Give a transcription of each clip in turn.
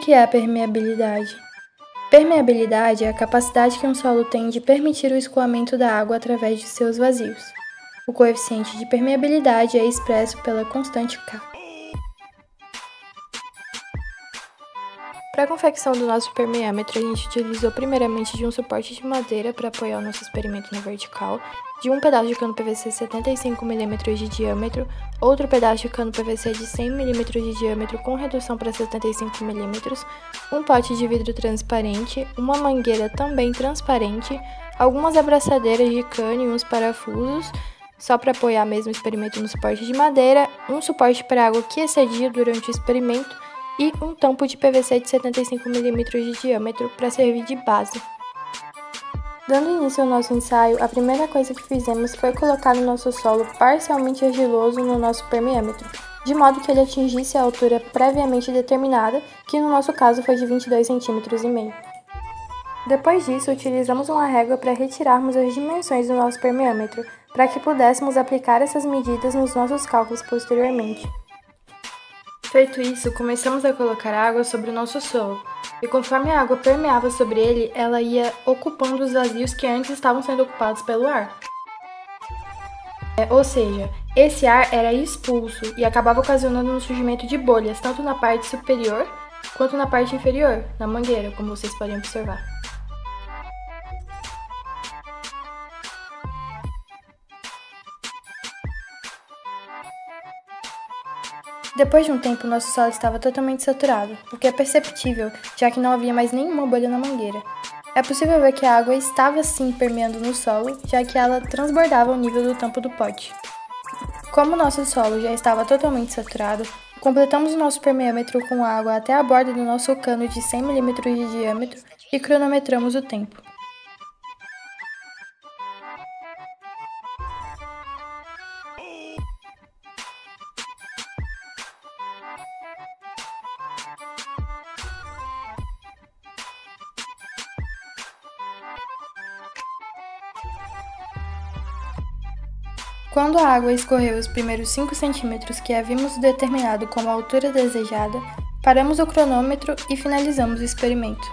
que é a permeabilidade? Permeabilidade é a capacidade que um solo tem de permitir o escoamento da água através de seus vazios. O coeficiente de permeabilidade é expresso pela constante K. Para a confecção do nosso permeâmetro, a gente utilizou primeiramente de um suporte de madeira para apoiar o nosso experimento na vertical, de um pedaço de cano PVC 75 mm de diâmetro, outro pedaço de cano PVC de 100 mm de diâmetro com redução para 75 mm, um pote de vidro transparente, uma mangueira também transparente, algumas abraçadeiras de cano e uns parafusos, só para apoiar mesmo o experimento no suporte de madeira, um suporte para água que excedia durante o experimento, e um tampo de PVC de 75 mm de diâmetro para servir de base. Dando início ao nosso ensaio, a primeira coisa que fizemos foi colocar o nosso solo parcialmente argiloso no nosso permeâmetro, de modo que ele atingisse a altura previamente determinada, que no nosso caso foi de 22,5 cm. Depois disso, utilizamos uma régua para retirarmos as dimensões do nosso permeâmetro, para que pudéssemos aplicar essas medidas nos nossos cálculos posteriormente. Feito isso, começamos a colocar água sobre o nosso solo, e conforme a água permeava sobre ele, ela ia ocupando os vazios que antes estavam sendo ocupados pelo ar. Ou seja, esse ar era expulso e acabava ocasionando um surgimento de bolhas, tanto na parte superior quanto na parte inferior, na mangueira, como vocês podem observar. Depois de um tempo, nosso solo estava totalmente saturado, o que é perceptível, já que não havia mais nenhuma bolha na mangueira. É possível ver que a água estava sim permeando no solo, já que ela transbordava ao nível do tampo do pote. Como nosso solo já estava totalmente saturado, completamos o nosso permeâmetro com água até a borda do nosso cano de 100 mm de diâmetro e cronometramos o tempo. Quando a água escorreu os primeiros 5 centímetros que havíamos determinado como a altura desejada, paramos o cronômetro e finalizamos o experimento.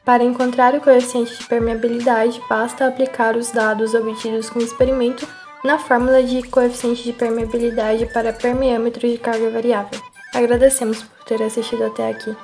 Para encontrar o coeficiente de permeabilidade, basta aplicar os dados obtidos com o experimento na fórmula de coeficiente de permeabilidade para permeâmetro de carga variável. Agradecemos por ter assistido até aqui.